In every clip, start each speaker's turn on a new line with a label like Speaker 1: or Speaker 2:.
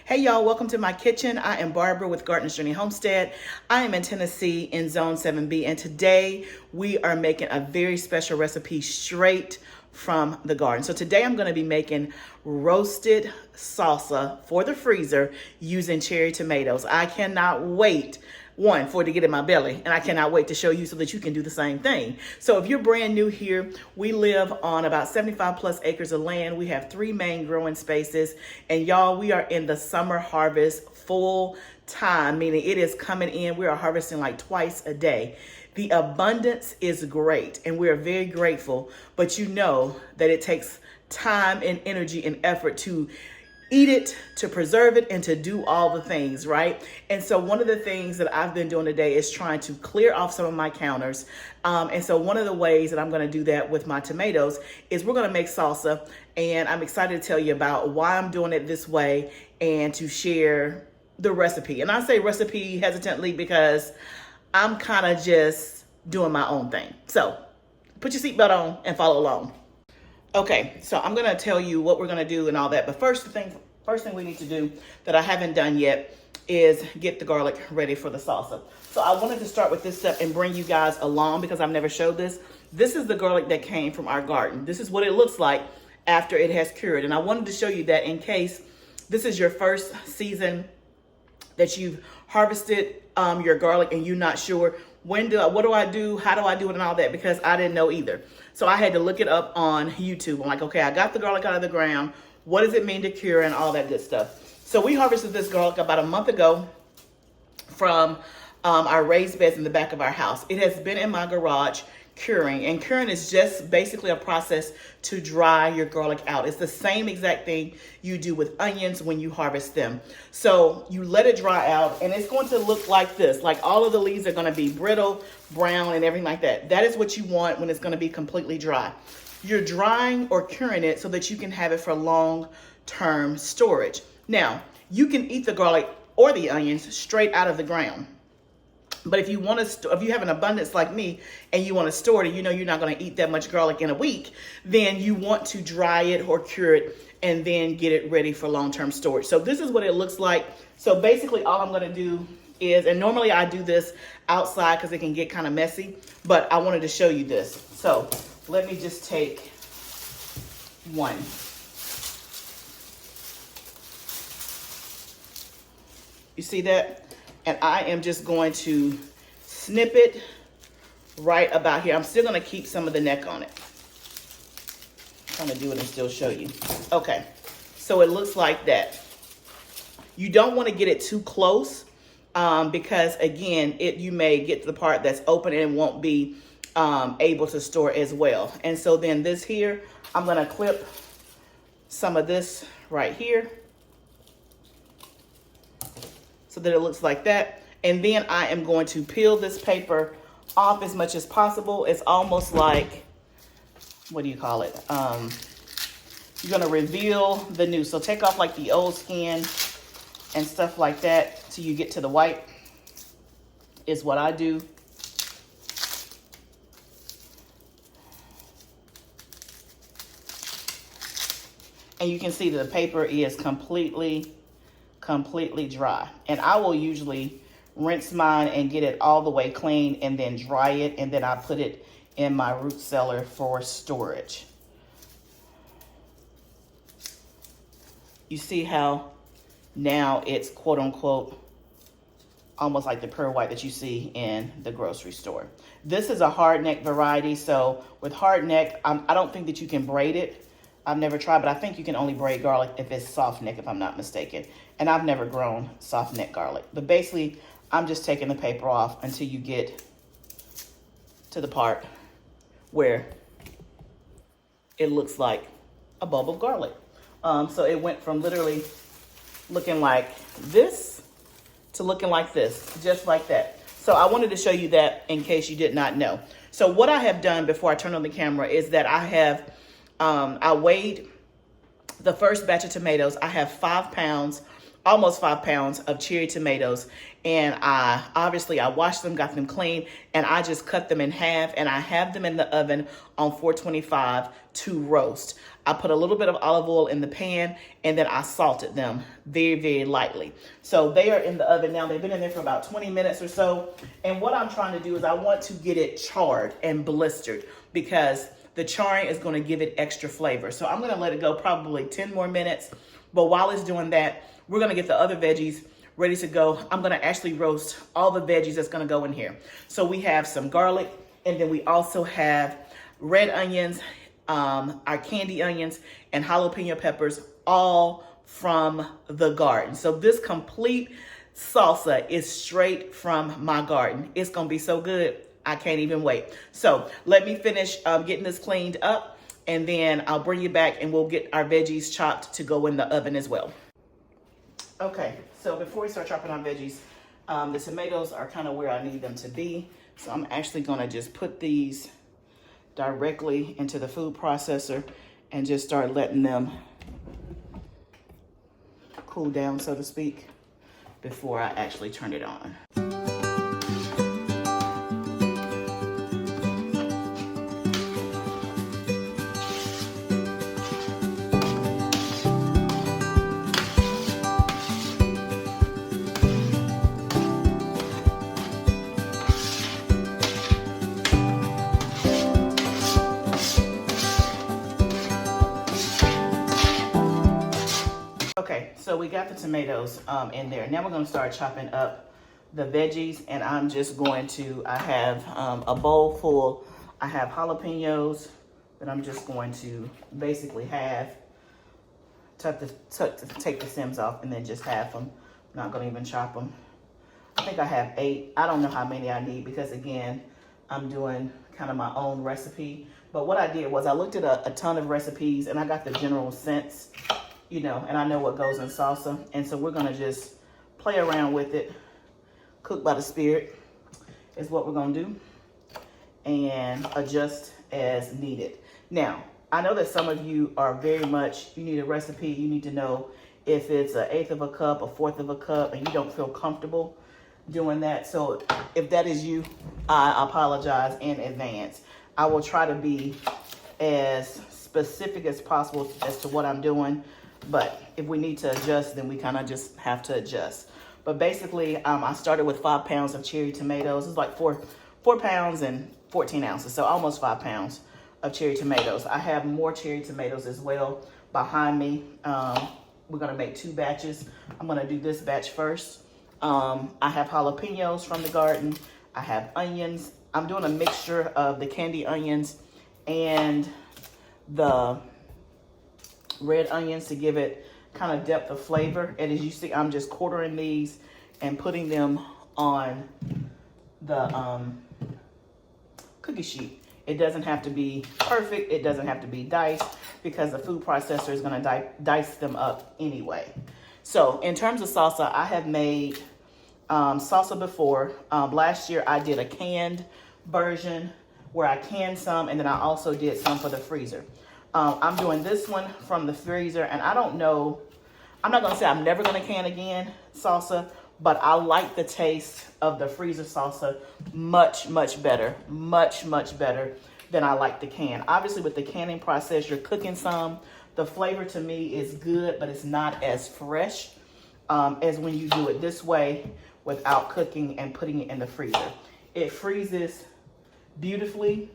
Speaker 1: Hey y'all, welcome to my kitchen. I am Barbara with Gardener's Journey Homestead. I am in Tennessee in Zone 7B, and today we are making a very special recipe straight from the garden. So today I'm going to be making roasted salsa for the freezer using cherry tomatoes. I cannot wait, one, for it to get in my belly, and I cannot wait to show you so that you can do the same thing. So if you're brand new here, we live on about 75 plus acres of land. We have 3 main growing spaces, and y'all, we are in the summer harvest full time, meaning it is coming in. We are harvesting like twice a day. The abundance is great, and we are very grateful, but you know that it takes time and energy and effort to eat it, to preserve it, and to do all the things, right? And so one of the things that I've been doing today is trying to clear off some of my counters. And so one of the ways that I'm going to do that with my tomatoes is we're going to make salsa, and I'm excited to tell you about why I'm doing it this way and to share the recipe. And I say recipe hesitantly because I'm kind of just doing my own thing. So put your seatbelt on and follow along. Okay, so I'm gonna tell you what we're gonna do and all that, but first thing we need to do that I haven't done yet is get the garlic ready for the salsa. So I wanted to start with this step and bring you guys along because I've never showed this. This is the garlic that came from our garden. This is what it looks like after it has cured. And I wanted to show you that in case this is your first season that you've harvested your garlic and you're not sure what do I do, how do I do it and all that, because I didn't know either. So I had to look it up on YouTube. I'm like, okay, I got the garlic out of the ground. What does it mean to cure and all that good stuff? So we harvested this garlic about a month ago from our raised beds in the back of our house. It has been in my garage curing, and curing is just basically a process to dry your garlic out. It's the same exact thing you do with onions when you harvest them. So you let it dry out, and it's going to look like this. Like all of the leaves are going to be brittle, brown, and everything like that. That is what you want when it's going to be completely dry. You're drying or curing it so that you can have it for long-term storage. Now, you can eat the garlic or the onions straight out of the ground. But if you want to, if you have an abundance like me and you want to store it, and you know you're not going to eat that much garlic in a week, then you want to dry it or cure it and then get it ready for long-term storage. So this is what it looks like. So basically all I'm going to do is, and normally I do this outside because it can get kind of messy, but I wanted to show you this. So let me just take one. You see that? And I am just going to snip it right about here. I'm still going to keep some of the neck on it. I'm trying to do it and still show you. Okay, so it looks like that. You don't want to get it too close because, again, you may get to the part that's open and won't be able to store as well. And so then this here, I'm going to clip some of this right here, so that it looks like that. And then I am going to peel this paper off as much as possible. It's almost like, what do you call it? You're gonna reveal the new. So take off like the old skin and stuff like that till you get to the white, is what I do. And you can see that the paper is completely dry. And I will usually rinse mine and get it all the way clean and then dry it, and then I put it in my root cellar for storage. You see how now it's quote unquote almost like the pure white that you see in the grocery store. This is a hard neck variety, so with hard neck, I don't think that you can braid it. I've never tried, but I think you can only braid garlic if it's soft neck, if I'm not mistaken. And I've never grown soft neck garlic. But basically, I'm just taking the paper off until you get to the part where it looks like a bulb of garlic. So it went from literally looking like this to looking like this, just like that. So I wanted to show you that in case you did not know. So what I have done before I turn on the camera is that I have I weighed the first batch of tomatoes. I have 5 pounds almost 5 pounds of cherry tomatoes. And I washed them, got them clean, and I just cut them in half, and I have them in the oven on 425 to roast. I put a little bit of olive oil in the pan, and then I salted them very, very lightly. So they are in the oven now. They've been in there for about 20 minutes or so. And what I'm trying to do is I want to get it charred and blistered, because the charring is going to give it extra flavor. So I'm going to let it go probably 10 more minutes. But while it's doing that, we're going to get the other veggies ready to go. I'm going to actually roast all the veggies that's going to go in here. So we have some garlic, and then we also have red onions, our candy onions, and jalapeno peppers, all from the garden. So this complete salsa is straight from my garden. It's going to be so good. I can't even wait. So let me finish getting this cleaned up, and then I'll bring you back and we'll get our veggies chopped to go in the oven as well. Okay, so before we start chopping our veggies, the tomatoes are kind of where I need them to be. So I'm actually gonna just put these directly into the food processor and just start letting them cool down, so to speak, before I actually turn it on. Okay, so we got the tomatoes in there. Now we're gonna start chopping up the veggies, and I'm just going to, I have a bowl full. I have jalapenos that I'm just going to basically take the stems off and then just half them. I'm not gonna even chop them. I think I have 8. I don't know how many I need, because again, I'm doing kind of my own recipe. But what I did was I looked at a ton of recipes, and I got the general sense, you know, and I know what goes in salsa. And so we're gonna just play around with it. Cook by the Spirit is what we're gonna do, and adjust as needed. Now, I know that some of you are very much, you need a recipe, you need to know if it's 1/8 of a cup, 1/4 of a cup, and you don't feel comfortable doing that. So if that is you, I apologize in advance. I will try to be as specific as possible as to what I'm doing. But if we need to adjust, then we kind of just have to adjust. But basically, I started with 5 pounds of cherry tomatoes. It's like 4 pounds and 14 ounces, so almost 5 pounds of cherry tomatoes. I have more cherry tomatoes as well behind me. We're gonna make 2 batches. I'm gonna do this batch first. I have jalapenos from the garden. I have onions. I'm doing a mixture of the candy onions and the red onions to give it kind of depth of flavor. And as you see, I'm just quartering these and putting them on the cookie sheet. It doesn't have to be perfect. It doesn't have to be diced, because the food processor is going to dice them up anyway. So in terms of salsa, I have made salsa before. Last year I did a canned version where I canned some, and then I also did some for the freezer. I'm doing this one from the freezer, and I don't know, I'm not gonna say I'm never gonna can again salsa, but I like the taste of the freezer salsa much, much better, much, much better than I like the can. Obviously with the canning process, you're cooking some. The flavor to me is good, but it's not as fresh as when you do it this way without cooking and putting it in the freezer. It freezes beautifully.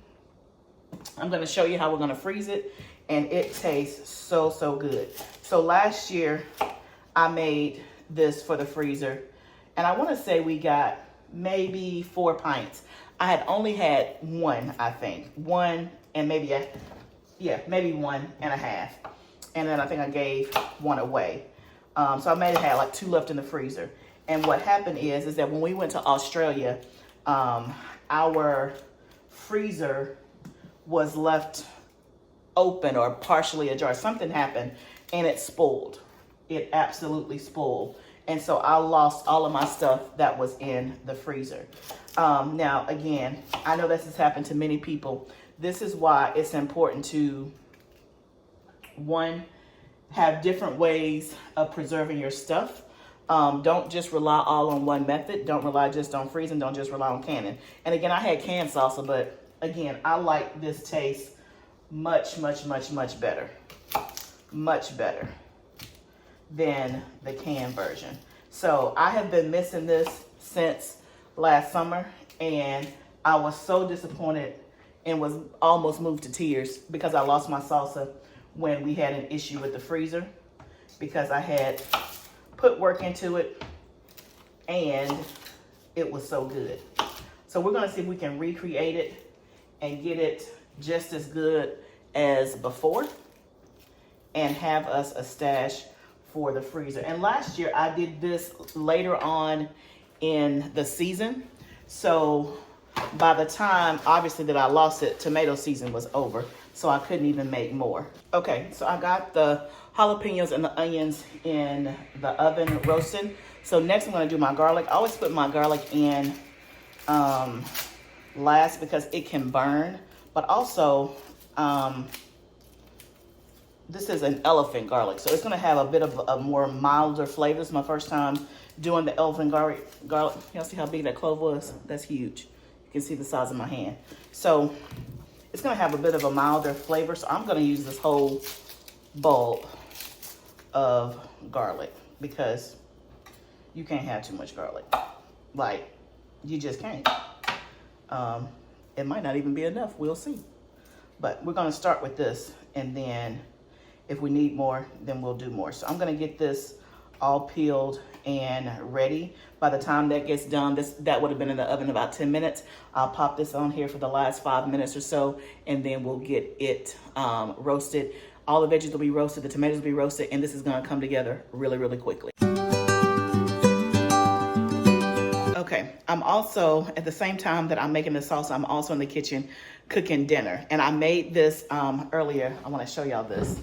Speaker 1: I'm gonna show you how we're gonna freeze it, and it tastes so, so good. So last year I made this for the freezer, and I wanna say we got maybe 4 pints. I had only had 1, I think. 1 and maybe, maybe 1.5. And then I think I gave 1 away. So I may have had like 2 left in the freezer. And what happened is that when we went to Australia, our freezer was left open or partially ajar. Something happened and it spoiled. It absolutely spoiled. And so I lost all of my stuff that was in the freezer. Now, again, I know this has happened to many people. This is why it's important to, 1, have different ways of preserving your stuff. Don't just rely all on one method. Don't rely just on freezing. Don't just rely on canning. And again, I had canned salsa, but again, I like this taste much, much, much, much better. Much better than the canned version. So I have been missing this since last summer, and I was so disappointed and was almost moved to tears because I lost my salsa when we had an issue with the freezer, because I had put work into it and it was so good. So we're gonna see if we can recreate it and get it just as good as before and have us a stash for the freezer. And last year I did this later on in the season. So by the time, obviously, that I lost it, tomato season was over. So I couldn't even make more. Okay, so I got the jalapenos and the onions in the oven roasting. So next I'm gonna do my garlic. I always put my garlic in last because it can burn. But also, this is an elephant garlic, so it's gonna have a bit of a more milder flavor. This is my first time doing the elephant garlic. Y'all see how big that clove was? That's huge. You can see the size of my hand. So it's gonna have a bit of a milder flavor. So I'm gonna use this whole bulb of garlic because you can't have too much garlic. Like, you just can't. It might not even be enough, we'll see. But we're gonna start with this, and then if we need more, then we'll do more. So I'm gonna get this all peeled and ready. By the time that gets done, that would have been in the oven about 10 minutes. I'll pop this on here for the last 5 minutes or so, and then we'll get it roasted. All the veggies will be roasted, the tomatoes will be roasted, and this is gonna come together really, really quickly. Okay, I'm also, at the same time that I'm making the salsa, I'm also in the kitchen cooking dinner. And I made this earlier. I wanna show y'all this.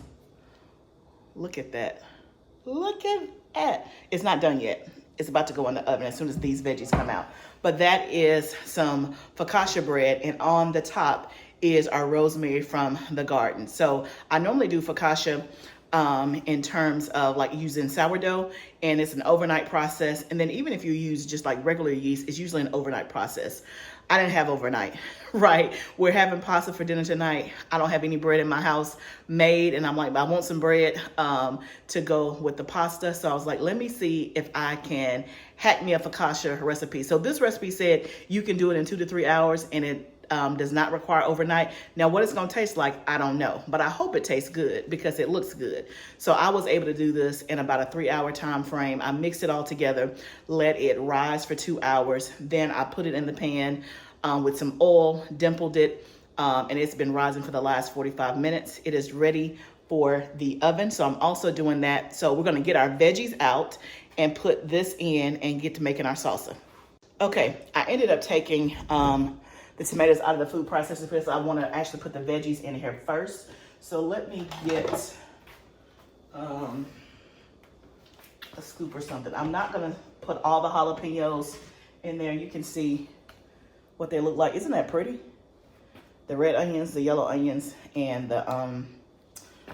Speaker 1: Look at that. Look at that. It's not done yet. It's about to go in the oven as soon as these veggies come out. But that is some focaccia bread, and on the top is our rosemary from the garden. So I normally do focaccia in terms of like using sourdough, and it's an overnight process. And then even if you use just like regular yeast, it's usually an overnight process. I didn't have overnight, right? We're having pasta for dinner tonight. I don't have any bread in my house made, and I'm like, I want some bread to go with the pasta. So I was like, let me see if I can hack me a focaccia recipe. So this recipe said you can do it in 2 to 3 hours, and it does not require overnight. Now, what it's gonna taste like, I don't know, but I hope it tastes good because it looks good. So I was able to do this in about a 3-hour time frame. I mixed it all together, let it rise for 2 hours. Then I put it in the pan with some oil, dimpled it, and it's been rising for the last 45 minutes. It is ready for the oven. So I'm also doing that. So we're gonna get our veggies out and put this in and get to making our salsa. Okay, I ended up taking the tomatoes out of the food processor because I want to actually put the veggies in here first. So let me get a scoop or something. I'm not going to put all the jalapenos in there. You can see what they look like. Isn't that pretty? The red onions, the yellow onions, and the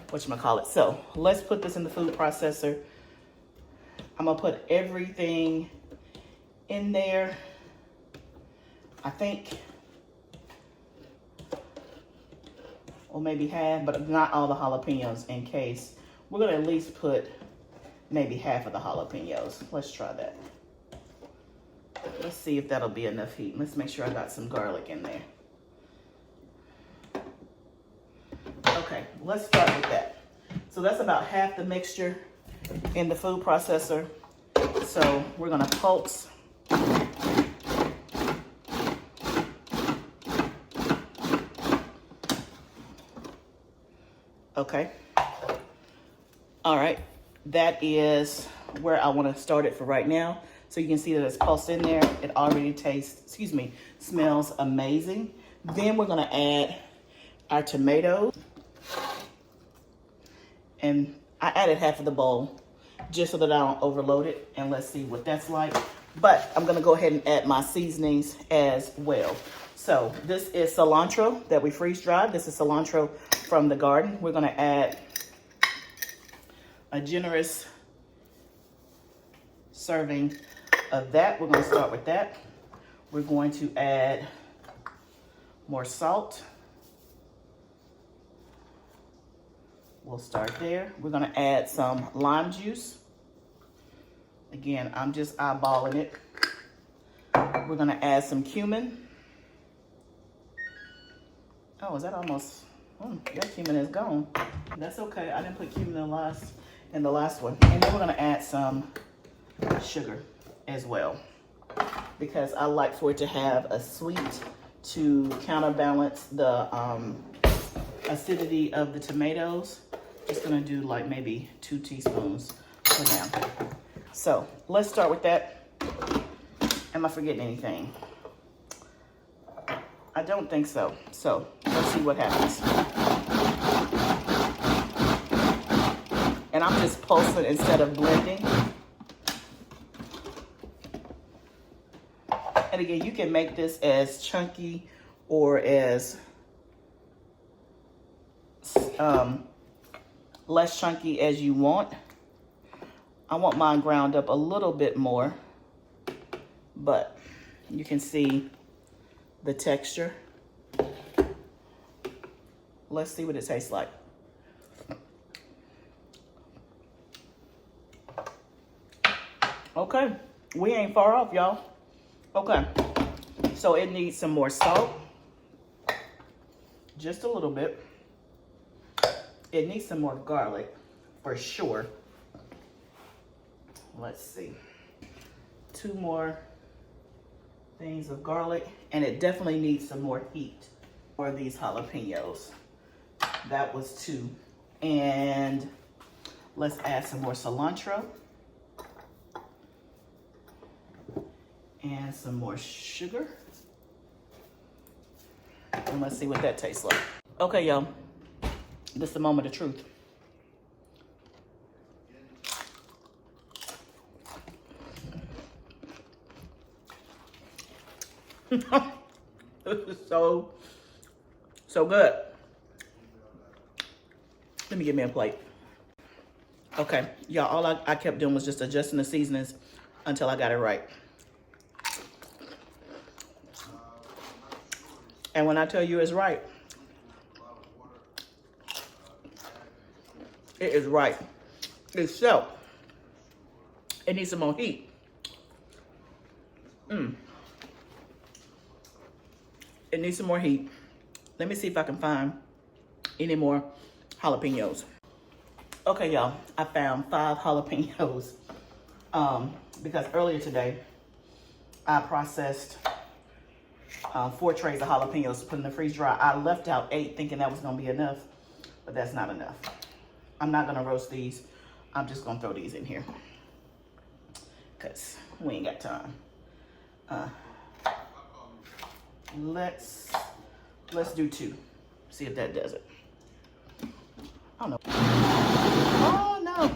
Speaker 1: whatchamacallit. So let's put this in the food processor. I'm going to put everything in there. I think, or maybe half, but not all the jalapenos in case. We're gonna at least put maybe half of the jalapenos. Let's try that. Let's see if that'll be enough heat. Let's make sure I got some garlic in there. Okay, let's start with that. So that's about half the mixture in the food processor. So we're gonna pulse. Okay. All right. That is where I want to start it for right now. So you can see that it's pulsed in there. It already smells amazing. Then we're going to add our tomatoes. And I added half of the bowl just so that I don't overload it. And let's see what that's like. But I'm going to go ahead and add my seasonings as well. So this is cilantro that we freeze dried. This is cilantro from the garden. We're going to add a generous serving of that. We're going to start with that. We're going to add more salt. We'll start there. We're going to add some lime juice. Again, I'm just eyeballing it. We're going to add some cumin. Oh, is that almost... that cumin is gone. That's okay. I didn't put cumin in the last one. And then we're going to add some sugar as well, because I like for it to have a sweet to counterbalance the acidity of the tomatoes. Just gonna do like maybe 2 teaspoons for now. So let's start with that. Am I forgetting anything? I don't think so. So let's see what happens. And I'm just pulsing instead of blending. And again, you can make this as chunky or as less chunky as you want. I want mine ground up a little bit more, but you can see the texture. Let's see what it tastes like. Okay, we ain't far off, y'all. Okay, so it needs some more salt, just a little bit. It needs some more garlic, for sure. Let's see, 2 more things of garlic, and it definitely needs some more heat for these jalapenos. That was 2. And let's add some more cilantro. And some more sugar. And let's see what that tastes like. Okay, y'all. This is the moment of truth. This is so good. Let me get me a plate. Okay, y'all, all I kept doing was just adjusting the seasonings until I got it right. And when I tell you it's right, it is right. Except it needs some more heat. It needs some more heat. Let me see if I can find any more jalapenos. Okay, y'all, I found 5 jalapenos. Because earlier today, I processed 4 trays of jalapenos to put in the freeze dry. I left out 8 thinking that was gonna be enough, but that's not enough. I'm not gonna roast these. I'm just gonna throw these in here because we ain't got time. Let's do 2. See if that does it. I don't know. Oh no!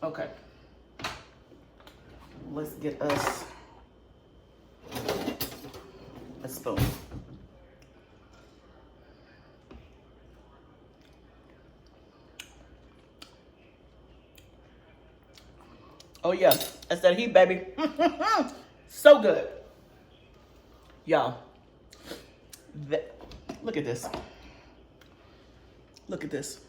Speaker 1: Okay. Let's get us a spoon. Oh yeah, that's that heat, baby. So good. Y'all, look at this. Look at this.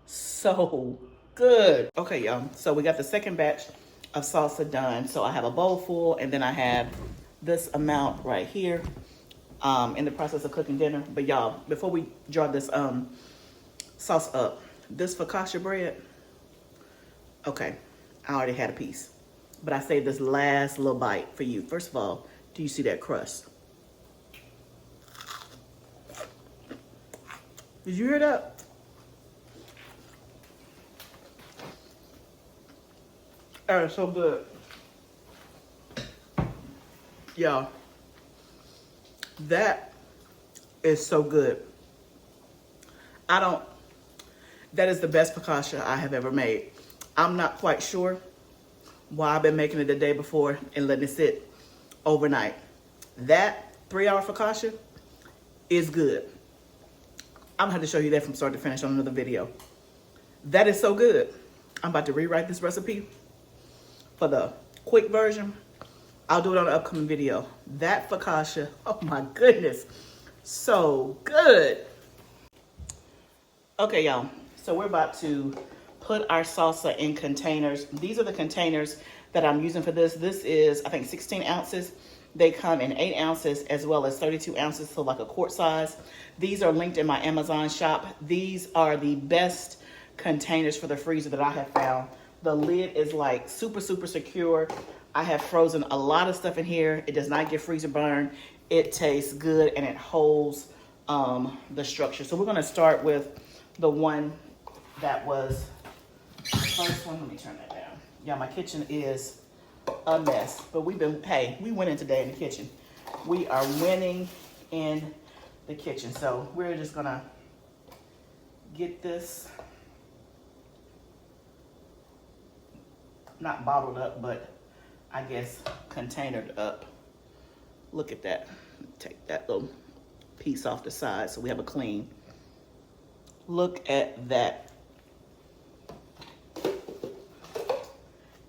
Speaker 1: So good. Okay, y'all, so we got the second batch of salsa done. So I have a bowl full, and then I have this amount right here in the process of cooking dinner. But y'all, before we draw this sauce up, this focaccia bread, okay, I already had a piece, but I saved this last little bite for you. First of all, do you see that crust? Did you hear that? That is so good. Y'all, that is so good. That is the best focaccia I have ever made. I'm not quite sure why I've been making it the day before and letting it sit overnight. That 3-hour focaccia is good. I'm gonna have to show you that from start to finish on another video. That is so good. I'm about to rewrite this recipe for the quick version. I'll do it on an upcoming video. That focaccia, oh my goodness, so good. Okay, y'all, so we're about to put our salsa in containers. These are the containers that I'm using for this. This is, I think, 16 ounces. They come in 8 ounces as well as 32 ounces, so like a quart size. These are linked in my Amazon shop. These are the best containers for the freezer that I have found. The lid is like super, super secure. I have frozen a lot of stuff in here. It does not get freezer burn. It tastes good and it holds the structure. So we're gonna start with the one that was the first one. Let me turn that down. Yeah, my kitchen is a mess, but we winning today in the kitchen. We are winning in the kitchen. So we're just gonna get this, not bottled up, but I guess containered up. Look at that. Take that little piece off the side so we have a clean. Look at that.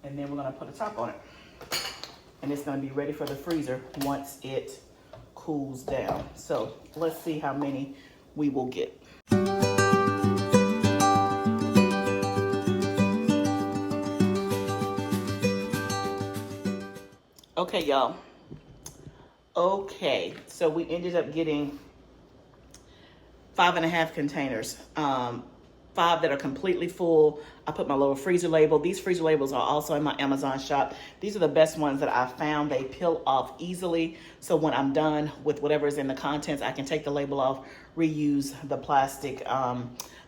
Speaker 1: And then we're gonna put a top on it. And it's gonna be ready for the freezer once it cools down. So let's see how many we will get. Okay, y'all. Okay, so we ended up getting 5.5 containers. 5 that are completely full. I put my little freezer label. These freezer labels are also in my Amazon shop. These are the best ones that I found. They peel off easily. So when I'm done with whatever is in the contents, I can take the label off, reuse the plastic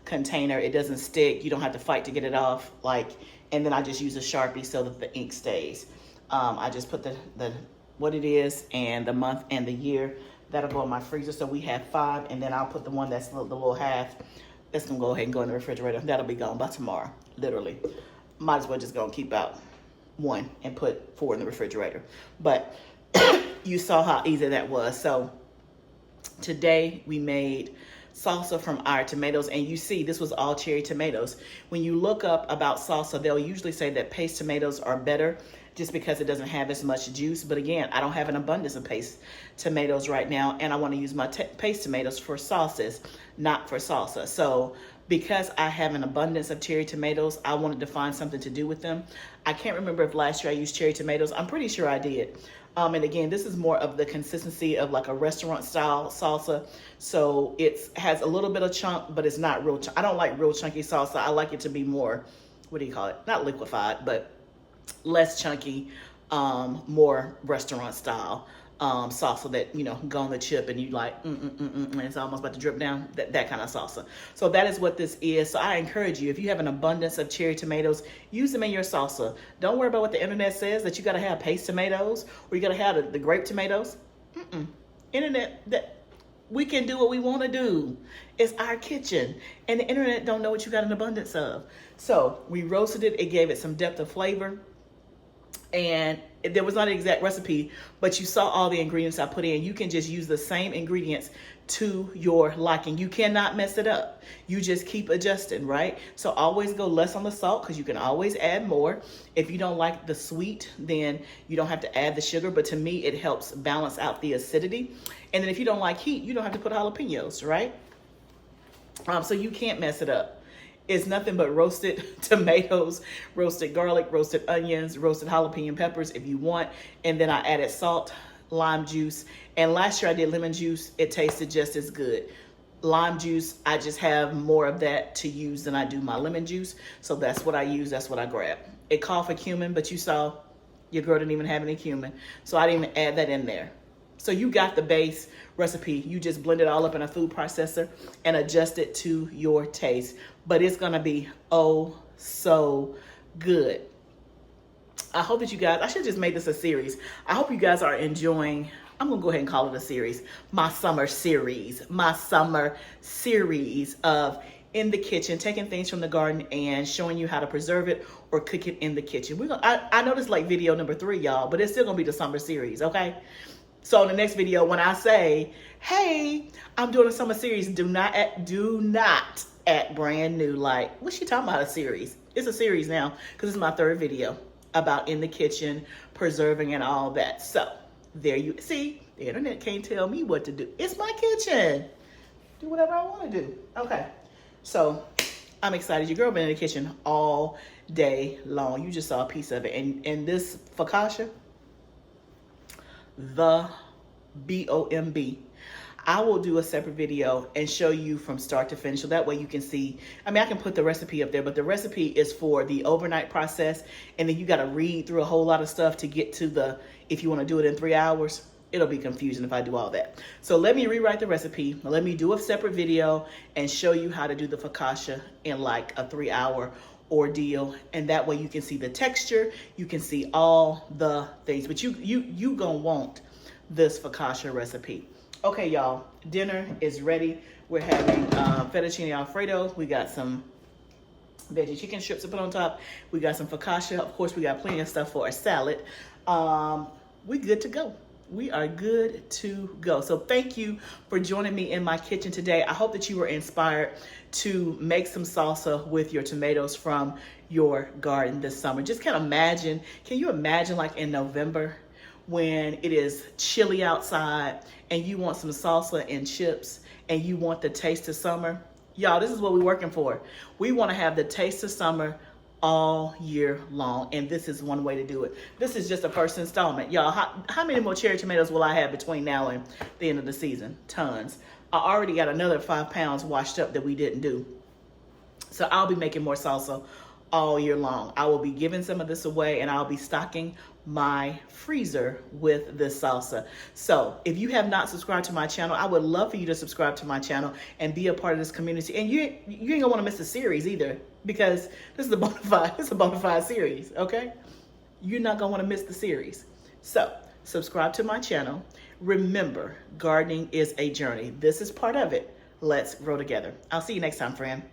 Speaker 1: container. It doesn't stick. You don't have to fight to get it off. And then I just use a Sharpie so that the ink stays. I just put the what it is and the month and the year. That'll go in my freezer. So we have 5, and then I'll put the one that's the little half. That's gonna go ahead and go in the refrigerator. That'll be gone by tomorrow, literally. Might as well just go and keep out 1 and put 4 in the refrigerator. But you saw how easy that was. So today we made salsa from our tomatoes, and you see this was all cherry tomatoes. When you look up about salsa, they'll usually say that paste tomatoes are better just because it doesn't have as much juice. But again, I don't have an abundance of paste tomatoes right now, and I want to use my paste tomatoes for sauces, not for salsa. So because I have an abundance of cherry tomatoes, I wanted to find something to do with them. I can't remember if last year I used cherry tomatoes. I'm pretty sure I did. And again, this is more of the consistency of like a restaurant style salsa. So it has a little bit of chunk, but it's not real. I don't like real chunky salsa. I like it to be more, what do you call it? Not liquefied, but less chunky, more restaurant style salsa that, you know, go on the chip and you like, and it's almost about to drip down, that kind of salsa. So that is what this is. So I encourage you, if you have an abundance of cherry tomatoes, use them in your salsa. Don't worry about what the internet says, that you got to have paste tomatoes or you got to have the grape tomatoes. Internet, that we can do what we want to do. It's our kitchen, and the internet don't know what you got an abundance of. So we roasted it. It gave it some depth of flavor. And there was not an exact recipe, but you saw all the ingredients I put in. You can just use the same ingredients to your liking. You cannot mess it up. You just keep adjusting, right? So always go less on the salt, because you can always add more. If you don't like the sweet, then you don't have to add the sugar. But to me, it helps balance out the acidity. And then if you don't like heat, you don't have to put jalapenos, right? So you can't mess it up. It's nothing but roasted tomatoes, roasted garlic, roasted onions, roasted jalapeno peppers if you want. And then I added salt, lime juice. And last year I did lemon juice. It tasted just as good. Lime juice, I just have more of that to use than I do my lemon juice. So that's what I use. That's what I grab. It called for cumin, but you saw your girl didn't even have any cumin. So I didn't even add that in there. So you got the base recipe. You just blend it all up in a food processor and adjust it to your taste. But it's going to be oh so good. I hope that you guys, I should have just made this a series. I hope you guys are enjoying, I'm going to go ahead and call it a series, my summer series of in the kitchen, taking things from the garden and showing you how to preserve it or cook it in the kitchen. I know this is like video number 3, y'all, but it's still going to be the summer series, okay? So in the next video, when I say, hey, I'm doing a summer series, do not at brand new, like, what's she talking about, a series? It's a series now, because it's my third video about in the kitchen, preserving and all that. So there you see, the internet can't tell me what to do. It's my kitchen. Do whatever I want to do. Okay, so I'm excited. Your girl been in the kitchen all day long. You just saw a piece of it. And this focaccia, the BOMB, I will do a separate video and show you from start to finish. So that way you can see, I mean, I can put the recipe up there, but the recipe is for the overnight process. And then you got to read through a whole lot of stuff to get to the, if you want to do it in 3 hours. It'll be confusing if I do all that. So let me rewrite the recipe. Let me do a separate video and show you how to do the focaccia in like a 3-hour ordeal. And that way you can see the texture, you can see all the things, but you gonna want this focaccia recipe. Okay, y'all, dinner is ready. We're having fettuccine Alfredo. We got some veggie chicken strips to put on top. We got some focaccia. Of course, we got plenty of stuff for a salad. We good to go. We are good to go. So thank you for joining me in my kitchen today. I hope that you were inspired to make some salsa with your tomatoes from your garden this summer. Just can you imagine like in November when it is chilly outside and you want some salsa and chips and you want the taste of summer? Y'all, this is what we're working for. We want to have the taste of summer all year long, and this is one way to do it. This is just a first installment. Y'all, how many more cherry tomatoes will I have between now and the end of the season? Tons. I already got another 5 pounds washed up that we didn't do. So I'll be making more salsa all year long. I will be giving some of this away, and I'll be stocking my freezer with this salsa. So if you have not subscribed to my channel, I would love for you to subscribe to my channel and be a part of this community. And you ain't gonna want to miss the series either, because this is a bona fide series, okay? You're not gonna want to miss the series. So subscribe to my channel. Remember, gardening is a journey. This is part of it. Let's grow together. I'll see you next time, friend.